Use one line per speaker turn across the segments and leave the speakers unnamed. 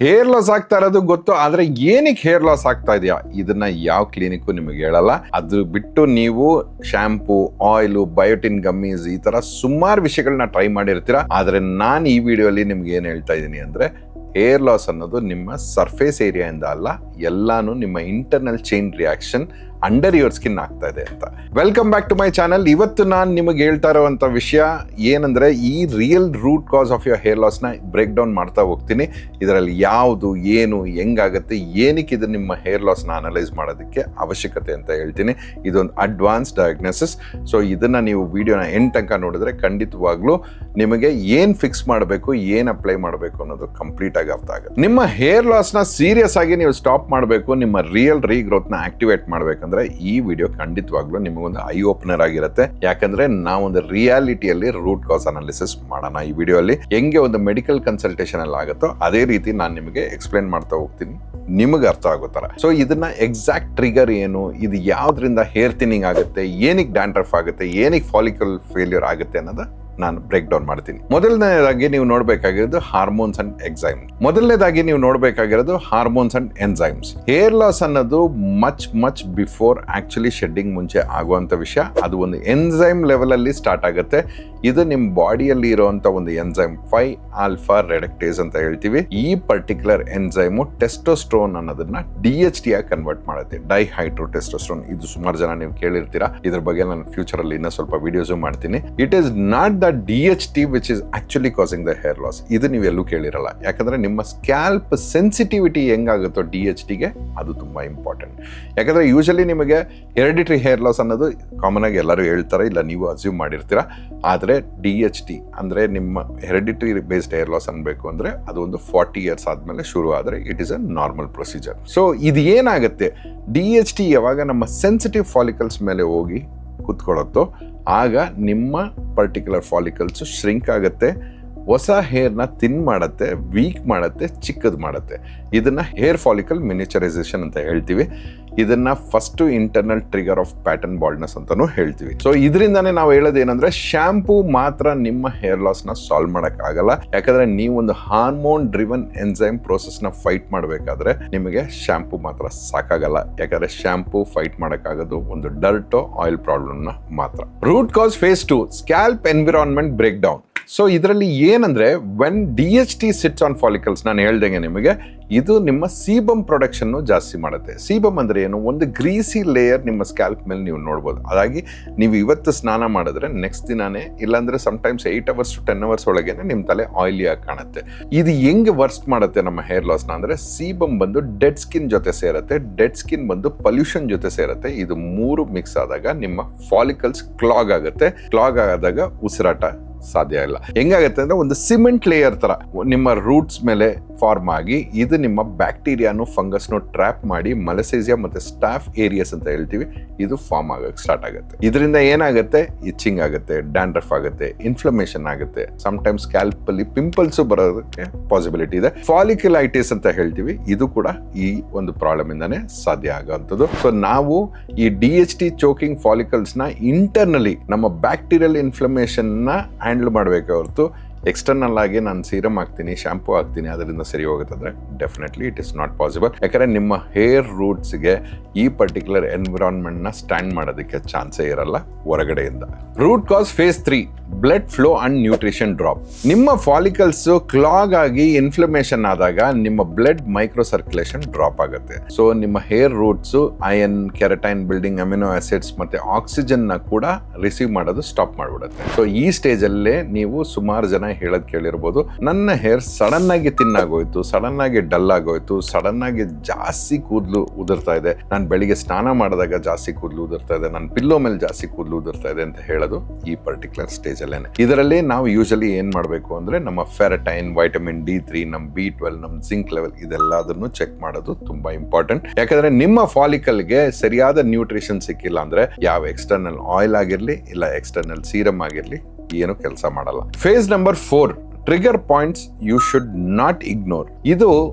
Hair loss ಆಗ್ತಾ ಇರೋದು ಗೊತ್ತು, ಆದ್ರೆ ಏನಕ್ಕೆ ಹೇರ್ ಲಾಸ್ ಆಗ್ತಾ ಇದೆಯಾ ಇದನ್ನ ಯಾವ ಕ್ಲಿನಿಕ್ ನಿಮಗೆ ಹೇಳಲ್ಲ. ಅದು ಬಿಟ್ಟು ನೀವು ಶಾಂಪೂ, ಆಯಿಲ್, ಬಯೋಟಿನ್ ಗಮ್ಮೀಸ್ ಈ ತರ ಸುಮಾರು ವಿಷಯಗಳನ್ನ ಟ್ರೈ ಮಾಡಿರ್ತೀರಾ. ಆದ್ರೆ ನಾನು ಈ ವಿಡಿಯೋಲಿ ನಿಮ್ಗೆ ಏನ್ ಹೇಳ್ತಾ ಇದ್ದೀನಿ ಅಂದ್ರೆ, ಹೇರ್ ಲಾಸ್ ಅನ್ನೋದು ನಿಮ್ಮ ಸರ್ಫೇಸ್ ಏರಿಯಾಯಿಂದ ಅಲ್ಲ, ಎಲ್ಲಾನು ನಿಮ್ಮ internal chain reaction under your skin ಆಗ್ತಾ ಇದೆ ಅಂತ. Welcome back to my channel. ಇವತ್ತು ನಾನು ನಿಮಗೆ ಹೇಳ್ತಾ ಇರುವಂತ ವಿಷಯ ಏನಂದ್ರೆ, ಈ real root cause of your hair loss ನ ಬ್ರೇಕ್ ಡೌನ್ ಮಾಡ್ತಾ ಹೋಗ್ತೀನಿ. ಇದರಲ್ಲಿ ಯಾವುದು, ಏನು, ಹೆಂಗಾಗತ್ತೆ, ಏನಕ್ಕೆ ಇದು ನಿಮ್ಮ ಹೇರ್ ಲಾಸ್ ನ ಅನಲೈಸ್ ಮಾಡೋದಕ್ಕೆ ಅವಶ್ಯಕತೆ ಅಂತ ಹೇಳ್ತೀನಿ. ಇದೊಂದು ಅಡ್ವಾನ್ಸ್ ಡಯಾಗ್ನೋಸಿಸ್. ಸೊ ಇದನ್ನ ನೀವು ವಿಡಿಯೋನ ಎಂಡ್ ತನಕ ನೋಡಿದ್ರೆ ಖಂಡಿತವಾಗ್ಲೂ ನಿಮಗೆ ಏನ್ ಫಿಕ್ಸ್ ಮಾಡಬೇಕು, ಏನ್ ಅಪ್ಲೈ ಮಾಡಬೇಕು ಅನ್ನೋದು ಕಂಪ್ಲೀಟ್ ಆಗಿ ಅರ್ಥ ಆಗುತ್ತೆ. ನಿಮ್ಮ ಹೇರ್ ಲಾಸ್ ನ ಸೀರಿಯಸ್ ಆಗಿ ನೀವು ಸ್ಟಾಪ್ ಮಾಡಬೇಕು, ನಿಮ್ಮ ರಿಯಲ್ ರೀಗ್ರೋತ್ ನ ಆಕ್ಟಿವೇಟ್ ಮಾಡಬೇಕು ಅಂದ್ರೆ ಈ ವಿಡಿಯೋ ಖಂಡಿತವಾಗ್ಲೂ ನಿಮಗೊಂದು ಐ ಓಪನರ್ ಆಗಿರುತ್ತೆ. ಯಾಕಂದ್ರೆ ನಾವೊಂದು ರಿಯಾಲಿಟಿಯಲ್ಲಿ ರೂಟ್ ಕಾಸ್ ಅನಾಲಿಸಿಸ್ ಮಾಡೋಣ. ಈ ವಿಡಿಯೋ ಅಲ್ಲಿ ಹೆಂಗೆ ಒಂದು ಮೆಡಿಕಲ್ ಕನ್ಸಲ್ಟೇಷನ್ ಅಲ್ಲಿ ಆಗುತ್ತೋ ಅದೇ ರೀತಿ ನಾನು ನಿಮಗೆ ಎಕ್ಸ್ಪ್ಲೇನ್ ಮಾಡ್ತಾ ಹೋಗ್ತೀನಿ, ನಿಮಗೆ ಅರ್ಥ ಆಗೋ ತರ. ಸೊ ಇದನ್ನ ಎಕ್ಸಾಕ್ಟ್ ಟ್ರಿಗರ್ ಏನು, ಇದು ಯಾವ್ದ್ರಿಂದ ಹೇರ್ ಥಿನ್ನಿಂಗ್ ಆಗುತ್ತೆ, ಏನಕ್ಕೆ ಡ್ಯಾಂಡ್ರಫ್ ಆಗುತ್ತೆ, ಏನಕ್ಕೆ ಫಾಲಿಕಲ್ ಫೇಲ್ಯೂರ್ ಆಗುತ್ತೆ ಅನ್ನೋದು ನಾನು ಬ್ರೇಕ್ ಡೌನ್ ಮಾಡ್ತೀನಿ. ಮೊದಲನೇದಾಗಿ ನೀವು ನೋಡ್ಬೇಕಾಗಿರೋದು hormones and enzymes. Hair loss ಅನ್ನೋದು ಮಚ್ ಬಿಫೋರ್ ಆಕ್ಚುಲಿ ಶೆಡ್ಡಿಂಗ್ ಮುಂಚೆ ಆಗುವಂತ ವಿಷಯ. ಅದು ಒಂದು ಎನ್ಸೈಮ್ ಲೆವೆಲ್ ಅಲ್ಲಿ ಸ್ಟಾರ್ಟ್ ಆಗುತ್ತೆ. ಇದು ನಿಮ್ಮ ಬಾಡಿಯಲ್ಲಿ ಇರುವಂತ ಒಂದು ಎನ್ಸೈಮ್ 5-ಆಲ್ಫಾ ರೆಡಕ್ಟೇಸ್ ಅಂತ ಹೇಳ್ತೀವಿ. ಈ ಪರ್ಟಿಕ್ಯುಲರ್ ಎನ್ಸೈಮು ಟೆಸ್ಟೋಸ್ಟ್ರೋನ್ ಅನ್ನೋದನ್ನ DHT ಆಗಿ ಕನ್ವರ್ಟ್ ಮಾಡುತ್ತೆ, ಡೈಹೈಡ್ರೋಟೆಸ್ಟೋಸ್ಟ್ರೋನ್. ಇದು ಸುಮಾರು ಜನ ನೀವು ಕೇಳಿರ್ತೀರಾ. ಇದ್ರ ಬಗ್ಗೆ ನಾನು ಫ್ಯೂಚರ್ ಅಲ್ಲಿ ಇನ್ನೂ ಸ್ವಲ್ಪ ವಿಡಿಯೋಸ್ ಮಾಡ್ತೀನಿ. It is not the DHT which is actually causing the hair loss. ಇದು ನೀವೆಲ್ಲೂ ಕೇಳಿರಲ್ಲ. ಯಾಕಂದ್ರೆ ನಿಮ್ಮ ಸ್ಕ್ಯಾಲ್ಪ್ ಸೆನ್ಸಿಟಿವಿಟಿ ಹೆಂಗಾಗುತ್ತೋ DHT ಗೆ ಅದು ತುಂಬಾ ಇಂಪಾರ್ಟೆಂಟ್. ಯಾಕಂದ್ರೆ ಯೂಶಲಿ ನಿಮಗೆ ಹೆರಿಡಿಟರಿ ಹೇರ್ ಲಾಸ್ ಅನ್ನೋದು ಕಾಮನ್ ಆಗಿ ಎಲ್ಲರೂ ಹೇಳ್ತಾರೆ, ಇಲ್ಲ ನೀವು ಅಸ್ಯೂಮ್ ಮಾಡಿರ್ತೀರಾ. ಆದ್ರೆ DHT ಅಂದ್ರೆ ನಿಮ್ಮ ಹೆರಿಡಿಟರಿ ಬೇಸ್ಡ್ ಹೇರ್ ಲಾಸ್ ಅನ್ಬೇಕು ಅಂದ್ರೆ ಅದು ಒಂದು 40 years ಆದ್ಮೇಲೆ ಶುರು ಆದ್ರೆ it is a normal procedure. So ಇದು ಏನಾಗುತ್ತೆ, DHT ಯಾವಾಗ ನಮ್ಮ ಸೆನ್ಸಿಟಿವ್ ಫಾಲಿಕಲ್ಸ್ ಮೇಲೆ ಹೋಗಿ ಕುತ್ಕೊಳ್ಳುತ್ತೋ ಆಗ ನಿಮ್ಮ ಪರ್ಟಿಕ್ಯುಲರ್ ಫಾಲಿಕಲ್ಸ್ ಶ್ರಿಂಕ್ ಆಗುತ್ತೆ, ಹೊಸ ಹೇರ್ನ ಥಿನ್ ಮಾಡುತ್ತೆ, ವೀಕ್ ಮಾಡುತ್ತೆ, ಚಿಕ್ಕದು ಮಾಡುತ್ತೆ. ಇದನ್ನ ಹೇರ್ ಫಾಲಿಕಲ್ ಮಿನಿಚರೈಸೇಷನ್ ಅಂತ ಹೇಳ್ತೀವಿ. ಇದನ್ನ first internal trigger of pattern baldness ಅಂತಾನೂ ಹೇಳ್ತೀವಿ. ಸೊ ಇದರಿಂದಾನೇ ನಾವು ಹೇಳೋದೇನಂದ್ರೆ, ಶಾಂಪೂ ಮಾತ್ರ ನಿಮ್ಮ ಹೇರ್ ಲಾಸ್ ನ ಸಾಲ್ವ್ ಮಾಡಕ್ ಆಗಲ್ಲ. ಯಾಕಂದ್ರೆ ನೀವು ಒಂದು ಹಾರ್ಮೋನ್ ಡ್ರಿವನ್ ಎನ್ಸೈಮ್ ಪ್ರೋಸೆಸ್ ನ ಫೈಟ್ ಮಾಡಬೇಕಾದ್ರೆ ನಿಮಗೆ ಶಾಂಪೂ ಮಾತ್ರ ಸಾಕಾಗಲ್ಲ. ಯಾಕಂದ್ರೆ ಶಾಂಪೂ ಫೈಟ್ ಮಾಡಕ್ಕಾಗೋದು ಒಂದು ಡರ್ಟೋ ಆಯಿಲ್ ಪ್ರಾಬ್ಲಮ್ ನ ಮಾತ್ರ. Root cause phase 2, scalp environment break down. So ಇದರಲ್ಲಿ ಏನಂದ್ರೆ, when DHT sits on follicles, ನಾನು ಹೇಳ್ದಂಗೆ ನಿಮಗೆ ಇದು ನಿಮ್ಮ ಸೀಬಮ್ ಪ್ರೊಡಕ್ಷನ್ ಜಾಸ್ತಿ ಮಾಡುತ್ತೆ. ಸೀಬಮ್ ಅಂದ್ರೆ ಏನು, ಒಂದು ಗ್ರೀಸಿ ಲೇಯರ್ ನಿಮ್ಮ ಸ್ಕ್ಯಾಲ್ಪ್ ಮೇಲೆ ನೀವು ನೋಡ್ಬೋದು. ಅದಾಗಿ ನೀವು ಇವತ್ತು ಸ್ನಾನ ಮಾಡಿದ್ರೆ ನೆಕ್ಸ್ಟ್ ದಿನಾನೇ, ಇಲ್ಲಾಂದ್ರೆ ಸಮ್ಟೈಮ್ಸ್ 8 hours to 10 hours ಒಳಗೇನೆ ನಿಮ್ಮ ತಲೆ ಆಯಿಲಿ ಆಗಿ ಕಾಣುತ್ತೆ. ಇದು ಹೆಂಗೆ ವರ್ಸ್ಟ್ ಮಾಡುತ್ತೆ ನಮ್ಮ ಹೇರ್ ಲಾಸ್ನ ಅಂದ್ರೆ, ಸೀಬಮ್ ಬಂದು ಡೆಡ್ ಸ್ಕಿನ್ ಜೊತೆ ಸೇರುತ್ತೆ, ಡೆಡ್ ಸ್ಕಿನ್ ಬಂದು ಪೊಲ್ಯೂಷನ್ ಜೊತೆ ಸೇರುತ್ತೆ. ಇದು ಮೂರು ಮಿಕ್ಸ್ ಆದಾಗ ನಿಮ್ಮ ಫಾಲಿಕಲ್ಸ್ ಕ್ಲಾಗ್ ಆಗುತ್ತೆ. ಕ್ಲಾಗ್ ಆದಾಗ ಉಸಿರಾಟ ಸಾಧ್ಯ ಇಲ್ಲ. ಹೆಂಗಾಗತ್ತೆ ಅಂದ್ರೆ, ಒಂದು ಸಿಮೆಂಟ್ ಲೇಯರ್ ತರ ನಿಮ್ಮ ರೂಟ್ಸ್ ಮೇಲೆ ಫಾರ್ಮ್ ಆಗಿ ಇದು ನಿಮ್ಮ ಬ್ಯಾಕ್ಟೀರಿಯಾನು ಫಂಗಸ್ನು ಟ್ರ್ಯಾಪ್ ಮಾಡಿ ಮಲಸೇಸಿಯಾ ಮತ್ತೆ ಸ್ಟಾಫ್ ಏರಿಯಾಸ್ ಅಂತ ಹೇಳ್ತೀವಿ, ಇದು ಫಾರ್ಮ್ ಆಗಕ್ಕೆ ಸ್ಟಾರ್ಟ್ ಆಗುತ್ತೆ. ಇದರಿಂದ ಏನಾಗುತ್ತೆ, ಇಚ್ಚಿಂಗ್ ಆಗುತ್ತೆ, ಡ್ಯಾಂಡ್ರಫ್ ಆಗುತ್ತೆ, ಇನ್ಫ್ಲಮೇಷನ್ ಆಗುತ್ತೆ, ಸಮ್ಟೈಮ್ಸ್ ಸ್ಕ್ಯಾಲ್ಪ್ ಅಲ್ಲಿ ಪಿಂಪಲ್ಸ್ ಬರೋದಕ್ಕೆ ಪಾಸಿಬಿಲಿಟಿ ಇದೆ. ಫಾಲಿಕ್ಯುಲೈಟಿಸ್ ಅಂತ ಹೇಳ್ತೀವಿ, ಇದು ಕೂಡ ಈ ಒಂದು ಪ್ರಾಬ್ಲಮ್ ಇಂದಾನೆ ಸಾಧ್ಯ ಆಗುವಂಥದ್ದು. ಸೊ ನಾವು ಈ DHT ಚೋಕಿಂಗ್ ಫಾಲಿಕಲ್ಸ್ ನ ಇಂಟರ್ನಲಿ ನಮ್ಮ ಬ್ಯಾಕ್ಟೀರಿಯಲ್ ಇನ್ಫ್ಲಮೇಷನ್ ನ ಹ್ಯಾಂಡಲ್ ಮಾಡಬೇಕು ಹೊರತು ಎಕ್ಸ್ಟರ್ನಲ್ ಆಗಿ ನಾನು ಸೀರಮ್ ಹಾಕ್ತೀನಿ, ಶಾಂಪೂ ಹಾಕ್ತೀನಿ, ಅದರಿಂದ ಸರಿ ಹೋಗುತ್ತಂದ್ರೆ definitely it is not possible. ಯಾಕಂದ್ರೆ ನಿಮ್ಮ ಹೇರ್ ರೂಟ್ಸ್ಗೆ ಈ ಪರ್ಟಿಕ್ಯುಲರ್ ಎನ್ವಿರಾನ್ಮೆಂಟ್ ನ ಸ್ಟ್ಯಾಂಡ್ ಮಾಡೋದಕ್ಕೆ ಚಾನ್ಸೇ ಇರಲ್ಲ ಹೊರಗಡೆಯಿಂದ. Root cause phase 3, blood flow and nutrition drop. ನಿಮ್ಮ ಫಾಲಿಕಲ್ಸ್ ಕ್ಲಾಗ್ ಆಗಿ ಇನ್ಫ್ಲಮೇಷನ್ ಆದಾಗ ನಿಮ್ಮ ಬ್ಲಡ್ ಮೈಕ್ರೋ ಸರ್ಕ್ಯುಲೇಷನ್ ಡ್ರಾಪ್ ಆಗುತ್ತೆ. ಸೊ ನಿಮ್ಮ hair roots iron, keratin building amino acids ಮತ್ತೆ ಆಕ್ಸಿಜನ್ ನ ಕೂಡ ರಿಸೀವ್ ಮಾಡೋದು ಸ್ಟಾಪ್ ಮಾಡ್ಬಿಡುತ್ತೆ. ಸೊ ಈ ಸ್ಟೇಜ್ ಅಲ್ಲೇ ನೀವು ಸುಮಾರು ಜನ ಹೇಳೋದ್ ಕೇಳಿರ್ಬೋದು, ನನ್ನ ಹೇರ್ ಸಡನ್ ಆಗಿ ತಿನ್ನಾಗೋಯ್ತು, ಸಡನ್ ಆಗಿ ಡಲ್ ಆಗೋಯ್ತು, ಸಡನ್ ಆಗಿ ಜಾಸ್ತಿ ಕೂದಲು ಉದುರ್ತಾ ಇದೆ, ನಾನು ಬೆಳಿಗ್ಗೆ ಸ್ನಾನ ಮಾಡಿದಾಗ ಜಾಸ್ತಿ ಕೂದಲು ಉದುರ್ತಾ ಇದೆ, ನನ್ನ ಪಿಲ್ಲೋ ಮೇಲೆ ಜಾಸ್ತಿ ಕೂದಲು ಉದುರ್ತಾ ಇದೆ ಅಂತ ಹೇಳೋದು ಈ ಪರ್ಟಿಕ್ಯುಲರ್ ಸ್ಟೇಜ್ ಅಲ್ಲೇನೆ. ಇದರಲ್ಲಿ ನಾವು ಯೂಶಲಿ ಏನ್ ಮಾಡಬೇಕು ಅಂದ್ರೆ, ನಮ್ಮ ಫೆರಟೈನ್, ವೈಟಮಿನ್ D3, ನಮ್ಮ B12, ನಮ್ಮ ಜಿಂಕ್ ಲೆವೆಲ್ ಇದೆಲ್ಲದನ್ನು ಚೆಕ್ ಮಾಡೋದು ತುಂಬಾ ಇಂಪಾರ್ಟೆಂಟ್. ಯಾಕಂದ್ರೆ ನಿಮ್ಮ ಫಾಲಿಕಲ್ಗೆ ಸರಿಯಾದ ನ್ಯೂಟ್ರಿಷನ್ ಸಿಕ್ಕಿಲ್ಲ ಅಂದ್ರೆ ಯಾವ ಎಕ್ಸ್ಟರ್ನಲ್ ಆಯಿಲ್ ಆಗಿರ್ಲಿ ಇಲ್ಲ ಎಕ್ಸ್ಟರ್ನಲ್ ಸೀರಮ್ ಆಗಿರ್ಲಿ ಏನು ಕೆಲಸ ಮಾಡಲ್ಲ. Phase number 4, trigger points you should not ignore. ಇದು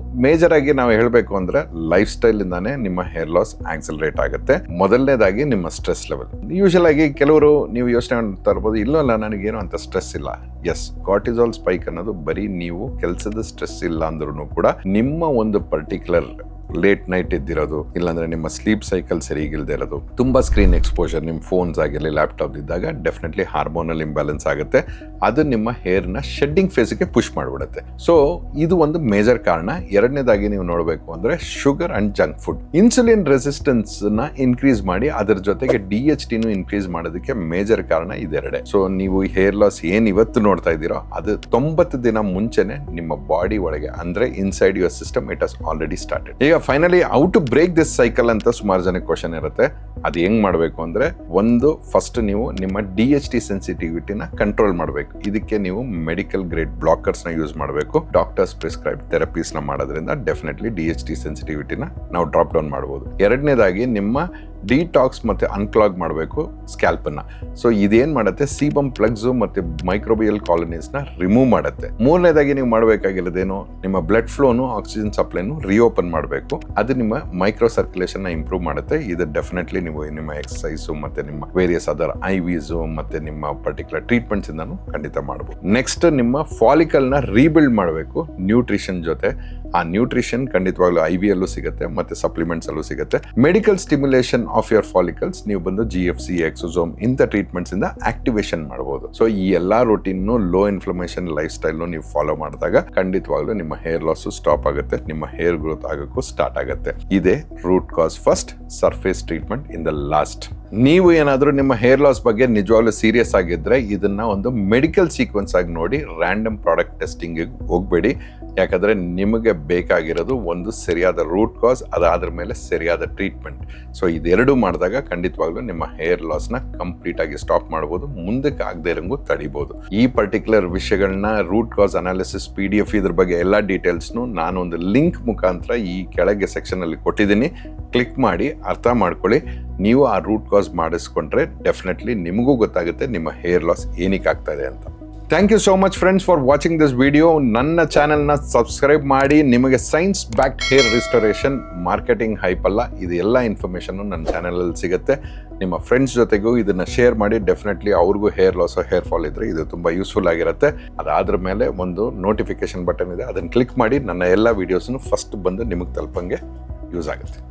ಮೇಜರ್ ಆಗಿ ನಾವು ಹೇಳಬೇಕು ಅಂದ್ರೆ ಲೈಫ್ ಸ್ಟೈಲ್ ಇಂದಾನೆ ನಿಮ್ಮ ಹೇರ್ ಲಾಸ್ ಆಕ್ಸಲರೇಟ್ ಆಗುತ್ತೆ. ಮೊದಲನೇದಾಗಿ ನಿಮ್ಮ ಸ್ಟ್ರೆಸ್ ಲೆವೆಲ್. ಯೂಶಲ್ ಆಗಿ ಕೆಲವರು ನೀವು ಯೋಚನೆ ಮಾಡ್ತಾ ಇರ್ಬೋದು, ಇಲ್ಲ ನನಗೇನು ಅಂತ ಸ್ಟ್ರೆಸ್ ಇಲ್ಲ. ಎಸ್, ಕಾರ್ಟಿಸಾಲ್ ಸ್ಪೈಕ್ ಅನ್ನೋದು ಬರೀ ನೀವು ಕೆಲಸದ ಸ್ಟ್ರೆಸ್ ಇಲ್ಲ ಅಂದ್ರೂ ಕೂಡ ನಿಮ್ಮ ಒಂದು ಪರ್ಟಿಕ್ಯುಲರ್ ಲೇಟ್ ನೈಟ್ ಇದ್ದಿರೋದು, ಇಲ್ಲಾಂದ್ರೆ ನಿಮ್ಮ ಸ್ಲೀಪ್ ಸೈಕಲ್ ಸರಿಗಿಲ್ದೇ ಇರೋದು, ತುಂಬಾ ಸ್ಕ್ರೀನ್ ಎಕ್ಸ್ಪೋಜರ್, ನಿಮ್ಮ ಫೋನ್ಸ್ ಆಗಿರಲಿ ಲ್ಯಾಪ್ಟಾಪ್ ಇದ್ದಾಗ ಡೆಫಿನೆಟ್ಲಿ ಹಾರ್ಮೋನಲ್ ಇಂಬ್ಯಾಲೆನ್ಸ್ ಆಗುತ್ತೆ. ಅದು ನಿಮ್ಮ ಹೇರ್ ನ ಶೆಡ್ಡಿಂಗ್ ಫೇಸ್ಗೆ ಪುಷ್ ಮಾಡಿಬಿಡುತ್ತೆ. ಸೊ ಇದು ಒಂದು ಮೇಜರ್ ಕಾರಣ. ಎರಡನೇದಾಗಿ ನೀವು ನೋಡಬೇಕು ಅಂದ್ರೆ sugar and junk food. Insulin resistance ನ ಇನ್ಕ್ರೀಸ್ ಮಾಡಿ ಅದರ ಜೊತೆಗೆ DHT ಇನ್ಕ್ರೀಸ್ ಮಾಡೋದಕ್ಕೆ ಮೇಜರ್ ಕಾರಣ ಇದೆರಡೆ. ಸೊ ನೀವು ಹೇರ್ ಲಾಸ್ ಏನ್ ಇವತ್ತು ನೋಡ್ತಾ ಇದ್ದೀರೋ ಅದು 90 ದಿನ ಮುಂಚೆನೆ ನಿಮ್ಮ ಬಾಡಿ ಒಳಗೆ ಅಂದ್ರೆ inside your system it has already started. ಈಗ finally how to break this cycle ಅಂತ ಸುಮಾರು ಜನಕ್ಕೆ ಕ್ವಶನ್ ಇರುತ್ತೆ. ಅದು ಹೆಂಗ್ ಮಾಡಬೇಕು ಅಂದ್ರೆ, ಒಂದು ಫಸ್ಟ್ ನೀವು ನಿಮ್ಮ DHT ಸೆನ್ಸಿಟಿವಿಟಿನ ಕಂಟ್ರೋಲ್ ಮಾಡಬೇಕು. ಇದಕ್ಕೆ ನೀವು ಮೆಡಿಕಲ್ ಗ್ರೇಡ್ ಬ್ಲಾಕರ್ಸ್ ನ ಯೂಸ್ ಮಾಡಬೇಕು. ಡಾಕ್ಟರ್ಸ್ ಪ್ರಿಸ್ಕ್ರೈಬ್ ಥೆರಪೀಸ್ ನ ಮಾಡೋದ್ರಿಂದ ಡೆಫಿನೆಟ್ಲಿ DHT ಸೆನ್ಸಿಟಿವಿಟಿನ ನಾವು ಡ್ರಾಪ್ ಡೌನ್ ಮಾಡಬಹುದು. ಎರಡನೇದಾಗಿ ನಿಮ್ಮ ಡಿಟಾಕ್ಸ್ ಮತ್ತೆ ಅನ್ಕ್ಲಾಗ್ ಮಾಡಬೇಕು ಸ್ಕ್ಯಾಲ್ಪ್ ನ. ಸೊ ಇದೇನ್ ಮಾಡುತ್ತೆ, ಸೀಬಮ್ ಪ್ಲಗ್ಸ್ ಮತ್ತೆ ಮೈಕ್ರೋಬಿಯಲ್ ಕಾಲನೀಸ್ ನ ರಿಮೂವ್ ಮಾಡುತ್ತೆ. ಮೂರನೇದಾಗಿ ನೀವು ಮಾಡಬೇಕಾಗಿರೋದೇನು, ನಿಮ್ಮ ಬ್ಲಡ್ ಫ್ಲೋನು ಆಕ್ಸಿಜನ್ ಸಪ್ಲೈನು ರಿಓಪನ್ ಮಾಡಬೇಕು. ಅದು ನಿಮ್ಮ ಮೈಕ್ರೋ ಸರ್ಕ್ಯುಲೇಷನ್ ನ ಇಂಪ್ರೂವ್ ಮಾಡುತ್ತೆ. ಇದು ಡೆಫಿನೆಟ್ಲಿ ನೀವು ನಿಮ್ಮ ಎಕ್ಸರ್ಸೈಸ್ ಮತ್ತೆ ನಿಮ್ಮ ವೇರಿಯಸ್ ಅದರ್ IVs ಮತ್ತೆ ನಿಮ್ಮ ಪರ್ಟಿಕ್ಯುಲರ್ ಟ್ರೀಟ್ಮೆಂಟ್ಸ್ ಇಂದಾನು ಖಂಡಿತ ಮಾಡಬಹುದು. ನೆಕ್ಸ್ಟ್ ನಿಮ್ಮ ಫಾಲಿಕಲ್ ನ ರೀಬಿಲ್ಡ್ ಮಾಡಬೇಕು ನ್ಯೂಟ್ರಿಷನ್ ಜೊತೆ. ಆ ನ್ಯೂಟ್ರಿಷನ್ ಖಂಡಿತವಾಗ್ಲೂ IV ಅಲ್ಲೂ ಸಿಗುತ್ತೆ ಮತ್ತೆ ಸಪ್ಲಿಮೆಂಟ್ಸ್ ಅಲ್ಲೂ ಸಿಗುತ್ತೆ. Medical stimulation of your follicles ನೀವು ಬಂದು GFC, ಎಕ್ಸೋಸೋಮ್ ಇಂಥ ಟ್ರೀಟ್ಮೆಂಟ್ಸ್ ಇಂದ ಆಕ್ಟಿವೇಶನ್ ಮಾಡಬಹುದು. ಸೊ ಈ ಎಲ್ಲಾ routine low inflammation life style ನೀವು ಫಾಲೋ ಮಾಡಿದಾಗ ಖಂಡಿತವಾಗ್ಲೂ ನಿಮ್ಮ ಹೇರ್ ಲಾಸ್ ಸ್ಟಾಪ್ ಆಗುತ್ತೆ, ನಿಮ್ಮ ಹೇರ್ ಗ್ರೋತ್ ಆಗಕ್ಕೂ ಸ್ಟಾರ್ಟ್ ಆಗುತ್ತೆ. ಇದೇ root cause first, surface treatment in the last. ನೀವು ಏನಾದ್ರೂ ನಿಮ್ಮ ಹೇರ್ ಲಾಸ್ ಬಗ್ಗೆ ನಿಜವಾಗ್ಲೂ ಸೀರಿಯಸ್ ಆಗಿದ್ರೆ ಇದನ್ನ ಒಂದು ಮೆಡಿಕಲ್ ಸೀಕ್ವೆನ್ಸ್ ಆಗಿ ನೋಡಿ, ರ್ಯಾಂಡಮ್ ಪ್ರಾಡಕ್ಟ್ ಟೆಸ್ಟಿಂಗ್ ಹೋಗ್ಬೇಡಿ. ಯಾಕಂದ್ರೆ ನಿಮಗೆ ಬೇಕಾಗಿರೋದು ಒಂದು ಸರಿಯಾದ ರೂಟ್ ಕಾಸ್, ಅದಾದ್ರ ಮೇಲೆ ಸರಿಯಾದ ಟ್ರೀಟ್ಮೆಂಟ್. ಸೊ ಇದೆರಡು ಮಾಡಿದಾಗ ಖಂಡಿತವಾಗ್ಲೂ ನಿಮ್ಮ ಹೇರ್ ಲಾಸ್ ನ ಕಂಪ್ಲೀಟ್ ಆಗಿ ಸ್ಟಾಪ್ ಮಾಡಬಹುದು, ಮುಂದಕ್ಕೆ ಆಗದೆ ಇರಂಗೂ ತಡಿಬಹುದು. ಈ ಪರ್ಟಿಕ್ಯುಲರ್ ವಿಷಯಗಳನ್ನ ರೂಟ್ ಕಾಸ್ ಅನಾಲಿಸಿಸ್ PDF ಇದ್ರ ಬಗ್ಗೆ ಎಲ್ಲಾ ಡೀಟೇಲ್ಸ್ನು ನಾನು ಒಂದು ಲಿಂಕ್ ಮುಖಾಂತರ ಈ ಕೆಳಗೆ ಸೆಕ್ಷನ್ ಅಲ್ಲಿ ಕೊಟ್ಟಿದ್ದೀನಿ. ಕ್ಲಿಕ್ ಮಾಡಿ ಅರ್ಥ ಮಾಡ್ಕೊಳ್ಳಿ. ನೀವು ಆ ರೂಟ್ ಕಾಸ್ ಮಾಡಿಸ್ಕೊಂಡ್ರೆ ಡೆಫಿನೆಟ್ಲಿ ನಿಮಗೂ ಗೊತ್ತಾಗುತ್ತೆ ನಿಮ್ಮ ಹೇರ್ ಲಾಸ್ ಏನಕ್ಕೆ ಆಗ್ತಾ ಇದೆ ಅಂತ. Thank you so much friends for watching this video. ನನ್ನ ಚಾನೆಲ್ನ ಸಬ್ಸ್ಕ್ರೈಬ್ ಮಾಡಿ. ನಿಮಗೆ science backed hair restoration, marketing hype ಅಲ್ಲ, ಇದು ಎಲ್ಲ ಇನ್ಫಾರ್ಮೇಷನ್ ನನ್ನ ಚಾನೆಲಲ್ಲಿ ಸಿಗುತ್ತೆ. ನಿಮ್ಮ ಫ್ರೆಂಡ್ಸ್ ಜೊತೆಗೂ ಇದನ್ನ ಶೇರ್ ಮಾಡಿ. ಡೆಫಿನೆಟ್ಲಿ ಅವ್ರಿಗೂ ಹೇರ್ ಲಾಸ್ ಹೇರ್ ಫಾಲ್ ಇದ್ರೆ ಇದು ತುಂಬಾ ಯೂಸ್ಫುಲ್ ಆಗಿರುತ್ತೆ. ಅದಾದ್ರ ಮೇಲೆ ಒಂದು ನೋಟಿಫಿಕೇಶನ್ ಬಟನ್ ಇದೆ, ಅದನ್ನು ಕ್ಲಿಕ್ ಮಾಡಿ. ನನ್ನ ಎಲ್ಲ ವಿಡಿಯೋಸ್ನು ಫಸ್ಟ್ ಬಂದು ನಿಮಗೆ ತಲುಪಂಗೆ ಯೂಸ್ ಆಗುತ್ತೆ.